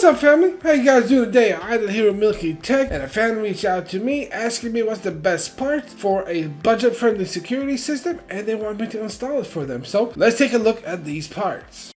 What's up, family? How you guys doing today? I'm here with Milky Tech, and a fan reached out to me asking me what's the best part for a budget-friendly security system, and they want me to install it for them. So let's take a look at these parts.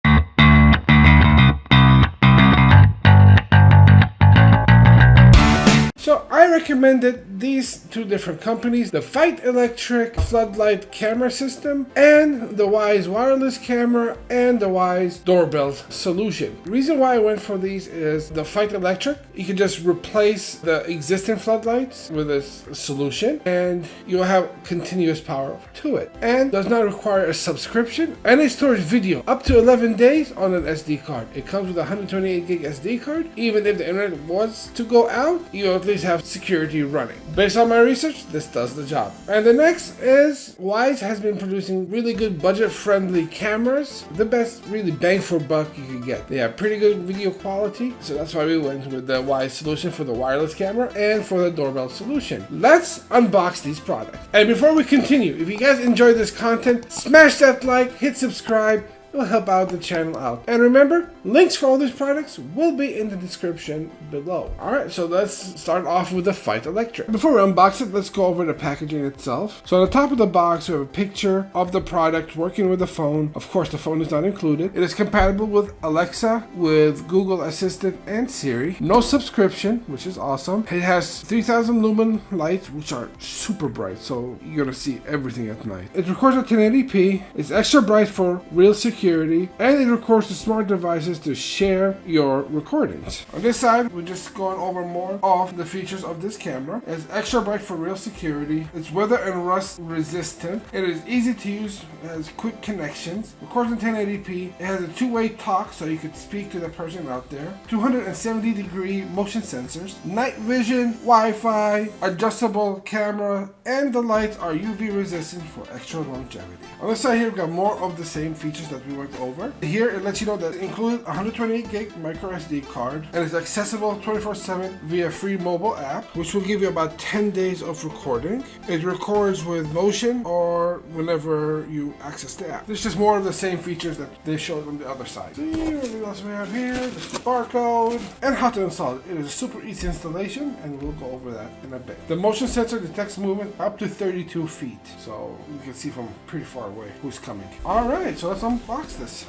So I recommended these two different companies, the Fight Electric Floodlight Camera System and the Wyze wireless camera and the Wyze Doorbell solution. The reason why I went for these is the Fight Electric, you can just replace the existing floodlights with this solution and you'll have continuous power to it, and does not require a subscription, and it stores video up to 11 days on an SD card. It comes with a 128 gig SD card. Even if the internet was to go out, you at least have security running. Based on my research, this does the job. And the next is Wyze has been producing really good budget-friendly cameras, the best really bang for buck you can get. They have pretty good video quality, so that's why we went with the Wyze solution for the wireless camera and for the doorbell solution. Let's unbox these products. And before we continue, if you guys enjoy this content, smash that like, hit subscribe. It will help out the channel out. And remember, links for all these products will be in the description below. Alright, so let's start off with the Fight Electric. Before we unbox it, let's go over the packaging itself. So on the top of the box, we have a picture of the product working with the phone. Of course, the phone is not included. It is compatible with Alexa, with Google Assistant, and Siri. No subscription, which is awesome. It has 3000 lumen lights, which are super bright, so you're gonna see everything at night. It records at 1080p. It's extra bright for real security, and it records to smart devices to share your recordings. On this side, we're just going over more of the features of this camera. It's extra bright for real security. It's weather and rust resistant. It is easy to use. It has quick connections. Records in 1080p. It has a two-way talk, so you could speak to the person out there. 270-degree motion sensors. Night vision, Wi-Fi, adjustable camera, and the lights are UV resistant for extra longevity. On this side here, we've got more of the same features that we went over. Here it lets you know that it includes a 128 gig micro SD card, and it's accessible 24/7 via free mobile app, which will give you about 10 days of recording. It records with motion or whenever you access the app. There's just more of the same features that they showed on the other side. See what else we have here? There's the barcode and how to install it. It is a super easy installation, and we'll go over that in a bit. The motion sensor detects movement up to 32 feet, so you can see from pretty far away who's coming. All right, so let's unbox this.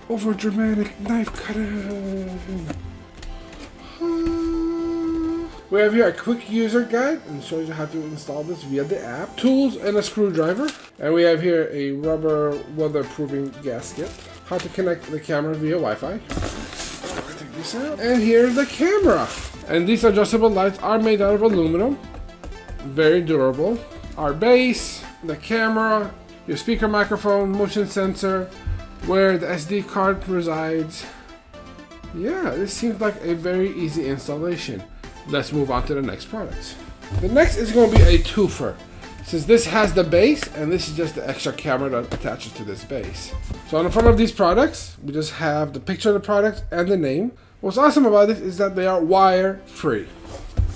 Over dramatic knife cutter. We have here a quick user guide and shows you how to install this via the app. Tools and a screwdriver. And we have here a rubber weatherproofing gasket. How to connect the camera via Wi-Fi. Take this out. And here's the camera. And these adjustable lights are made out of aluminum. Very durable. Our base, the camera, your speaker microphone, motion sensor, where the SD card resides. Yeah, this seems like a very easy installation. Let's move on to the next product. The next is going to be a twofer, since this has the base and this is just the extra camera that attaches to this base. So on the front of these products, we just have the picture of the product and the name. What's awesome about this is that they are wire free.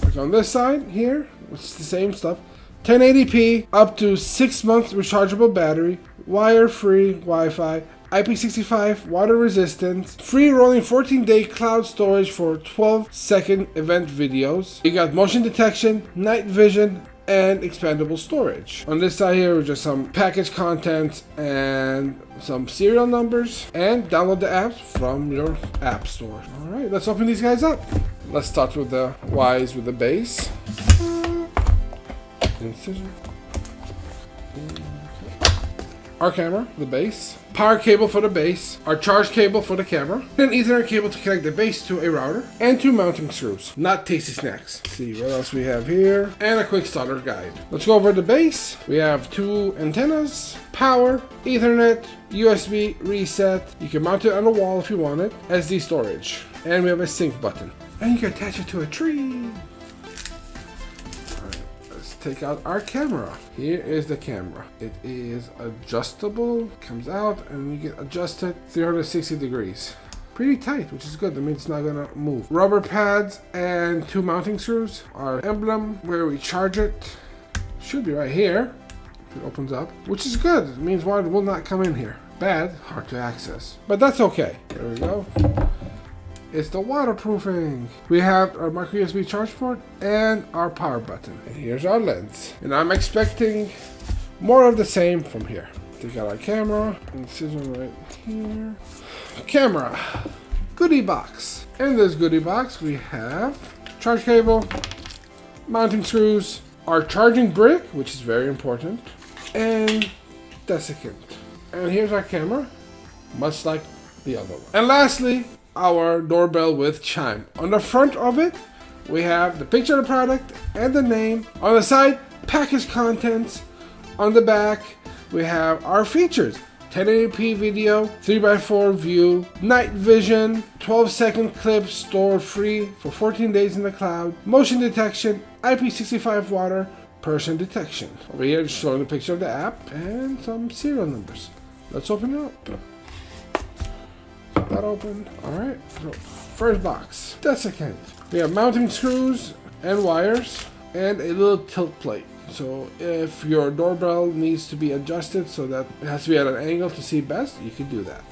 Like on this side here, which is the same stuff, 1080p, up to 6 months rechargeable battery, wire-free Wi-Fi, IP65 water resistance, free rolling 14-day cloud storage for 12-second event videos. You got motion detection, night vision, and expandable storage. On this side here, just some package content and some serial numbers, and download the apps from your app store. All right, let's open these guys up. Let's start with the Wyze with the base. Our camera, the base, power cable for the base, our charge cable for the camera, and an Ethernet cable to connect the base to a router, and 2 mounting screws. Not tasty snacks. Let's see what else we have here, and a quick starter guide. Let's go over the base. We have 2 antennas, power, Ethernet, USB reset. You can mount it on the wall if you want it, SD storage, and we have a sync button, and you can attach it to a tree. Take out our camera. Here is the camera. It is adjustable, comes out, and you can adjust it 360 degrees. Pretty tight, which is good. That means it's not gonna move. Rubber pads and 2 mounting screws. Our emblem where we charge it should be right here. If it opens up, which is good. It means water will not come in here. Bad, hard to access, but that's okay. There we go. is the waterproofing. We have our micro USB charge port and our power button. And here's our lens. And I'm expecting more of the same from here. Take out our camera, incision right here. Camera, goodie box. In this goodie box, we have charge cable, mounting screws, our charging brick, which is very important, and desiccant. And here's our camera, much like the other one. And lastly, our doorbell with chime. On the front of it, we have the picture of the product and the name. On the side, package contents. On the back, we have our features. 1080p video, 3x4 view, night vision, 12-second clip store free for 14 days in the cloud, motion detection, IP65 water, person detection. Over here it's showing a picture of the app and some serial numbers. Let's open it up. Get that open. Alright, so first box. Desiccant. We have mounting screws and wires and a little tilt plate. So if your doorbell needs to be adjusted so that it has to be at an angle to see best, you can do that.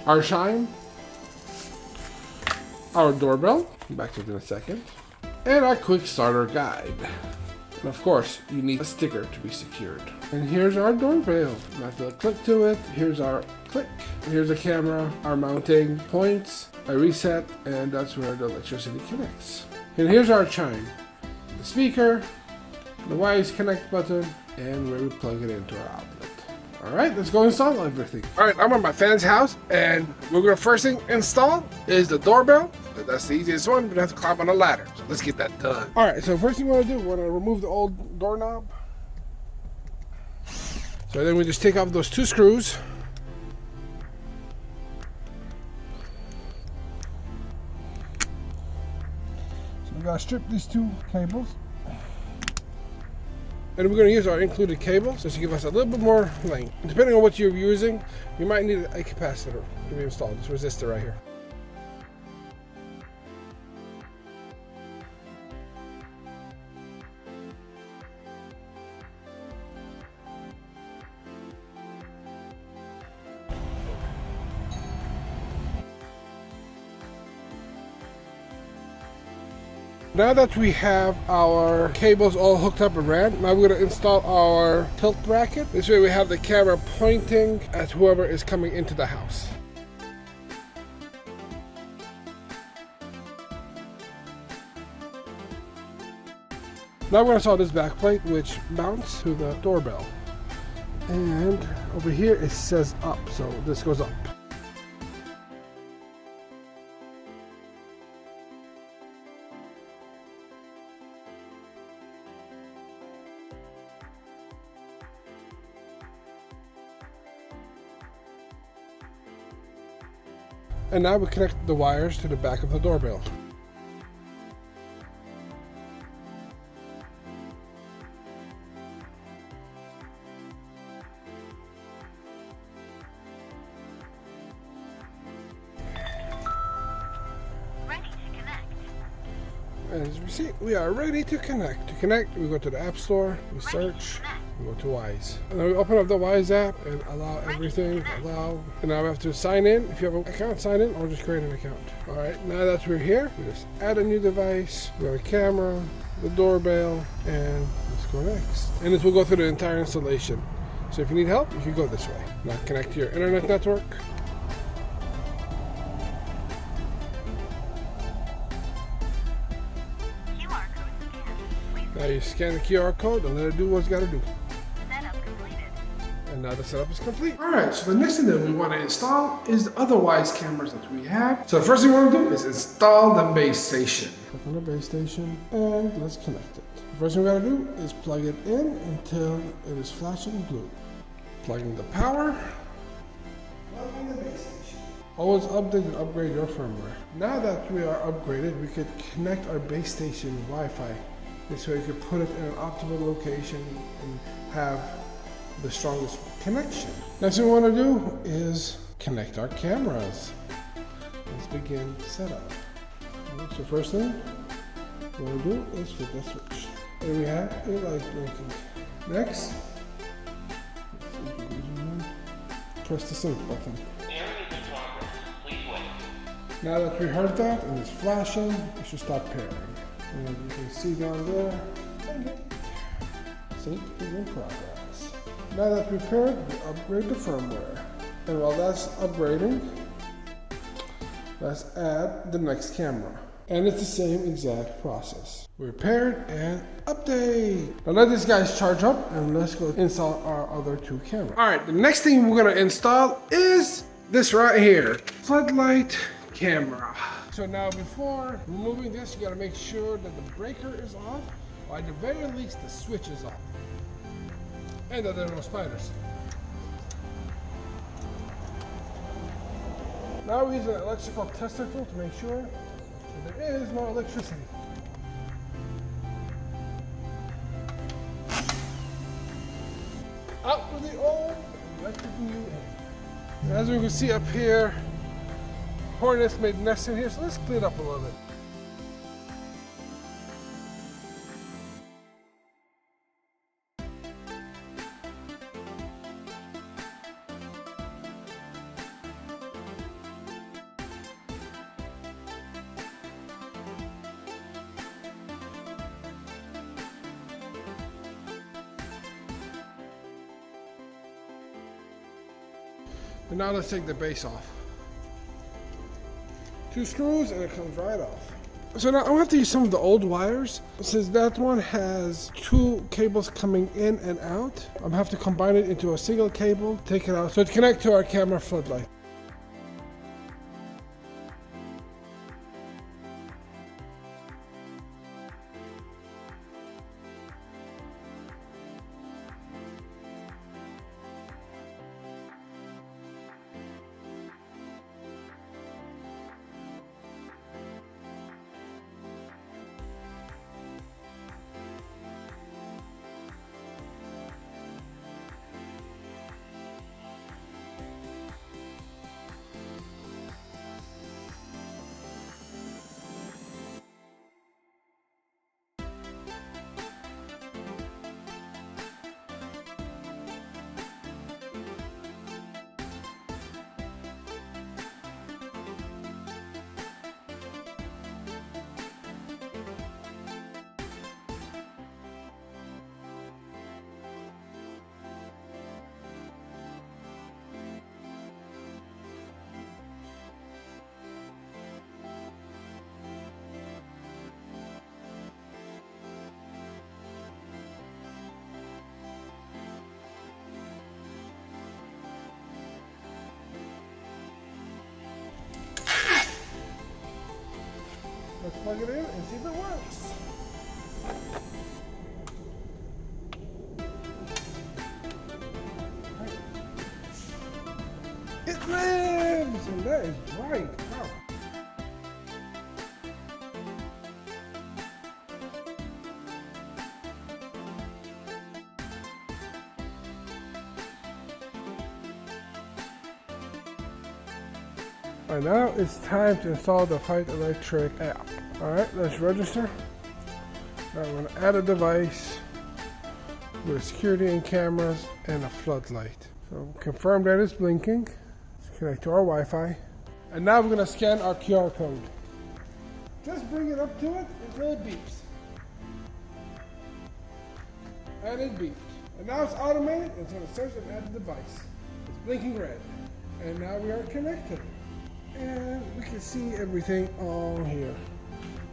Our chime, our doorbell, back to it in a second, and our quick starter guide. And of course, you need a sticker to be secured. And here's our doorbell. Nice little click to it. Here's our click. Here's the camera, our mounting points, a reset, and that's where the electricity connects. And here's our chime. Speaker, the Wyze connect button, and where we plug it into our outlet. Alright, let's go install everything. Alright, I'm at my fan's house, and we're gonna first thing install is the doorbell. That's the easiest one, but I have to climb on a ladder. So let's get that done. Alright, so first thing we wanna do, we wanna remove the old doorknob. So then we just take off those two screws. We gotta strip these two cables. And we're gonna use our included cables just to give us a little bit more length. Depending on what you're using, you might need a capacitor to be installed, this resistor right here. Now that we have our cables all hooked up and ran, now we're going to install our tilt bracket. This way we have the camera pointing at whoever is coming into the house. Now we're going to install this back plate, which mounts to the doorbell. And over here it says up, so this goes up. And now we connect the wires to the back of the doorbell. Ready to connect. As we see, we are ready to connect. To connect, we go to the App Store, we search, we go to Wyze. And then we open up the Wyze app and allow everything, allow. And now we have to sign in. If you have an account, sign in or just create an account. All right, now that we're here, we just add a new device. We have a camera, the doorbell, and let's go next. And this will go through the entire installation. So if you need help, you can go this way. Now connect to your internet network. Now you scan the QR code and let it do what it's got to do. Setup completed. And now the setup is complete. Alright, so the next thing that we want to install is the other Wyze cameras that we have. So the first thing we want to do is install the base station. Click on the base station and let's connect it. The first thing we got to do is plug it in until it is flashing blue. Plugging the power. Plugging the base station. Always update and upgrade your firmware. Now that we are upgraded, we could connect our base station Wi-Fi. This way you can put it in an optimal location and have the strongest connection. Next thing we want to do is connect our cameras. Let's begin setup. So first thing we want to do is flip that switch. There we have a light blinking. Next, press the sync button. The area is in progress. Please wait. Now that we heard that and it's flashing, it should start pairing. And as you can see down there, sync is in progress. Now that we've paired, we upgrade the firmware. And while that's upgrading, let's add the next camera. And it's the same exact process. We're paired and update. Now let these guys charge up and let's go install our other two cameras. All right, the next thing we're gonna install is this right here, Floodlight Camera. So now before removing this, you gotta make sure that the breaker is off, or at the very least the switch is off. And that there are no spiders. Now we use an electrical tester tool to make sure that there is no electricity. Out with the old, let the new in. As we can see up here, hornets made nests in here, so let's clean it up a little bit. And now let's take the base off. 2 screws and it comes right off. So now I'm gonna have to use some of the old wires. Since that one has 2 cables coming in and out, I'm gonna have to combine it into a single cable, take it out, so it connects to our camera floodlight. Let's plug it in and see if it works. It lives! And that is bright. Wow. And now it's time to install the Fight Electric app. Alright, let's register. Now I'm going to add a device with security and cameras and a floodlight. So confirm that it's blinking. Let's connect to our Wi-Fi. And now we're going to scan our QR code. Just bring it up to it until it beeps. And it beeped. And now it's automated. It's going to search and add the device. It's blinking red. And now we are connected. And we can see everything on here.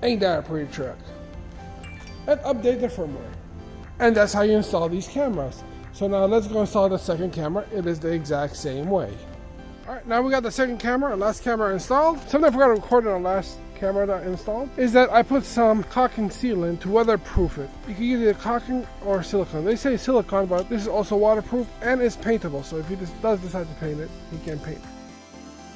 Ain't that a pretty trick? And update the firmware. And that's how you install these cameras. So now let's go install the second camera. It is the exact same way. Alright, now we got the second camera, last camera installed. Something I forgot to record on the last camera that I installed is that I put some caulking sealant to weatherproof it. You can use either caulking or silicone. They say silicone, but this is also waterproof and it's paintable. So if he does decide to paint it, he can paint it.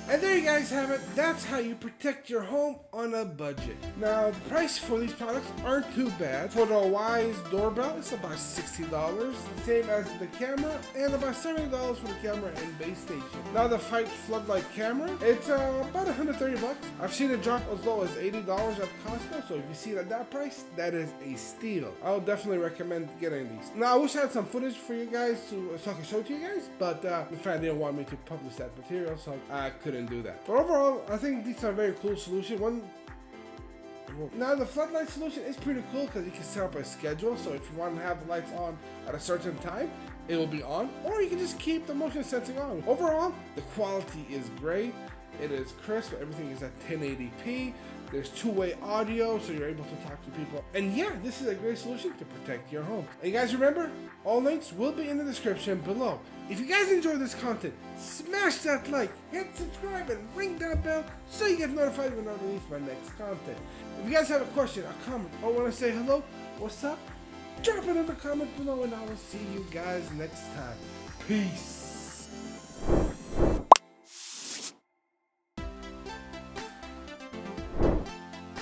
And there you guys have it. That's how you protect your home on a budget. Now, the price for these products aren't too bad. For the Wyze doorbell, it's about $60, same as the camera, and about $70 for the camera and base station. Now, the Fight Floodlight Camera, it's about $130. I've seen it drop as low as $80 at Costco, so if you see it at that price, that is a steal. I would definitely recommend getting these. Now, I wish I had some footage for you guys so I could show it to you guys, but the fan didn't want me to publish that material, so I couldn't couldn't do that. But overall, I think these are a very cool solution. Now the floodlight solution is pretty cool because you can set up a schedule. So if you want to have the lights on at a certain time, it will be on, or you can just keep the motion sensing on. Overall, the quality is great. It is crisp. Everything is at 1080p. There's two-way audio, so you're able to talk to people. And yeah, this is a great solution to protect your home. And you guys remember, all links will be in the description below. If you guys enjoy this content, smash that like, hit subscribe, and ring that bell so you get notified when I release my next content. If you guys have a question, a comment, or want to say hello, what's up? Drop it in the comment below, and I will see you guys next time. Peace.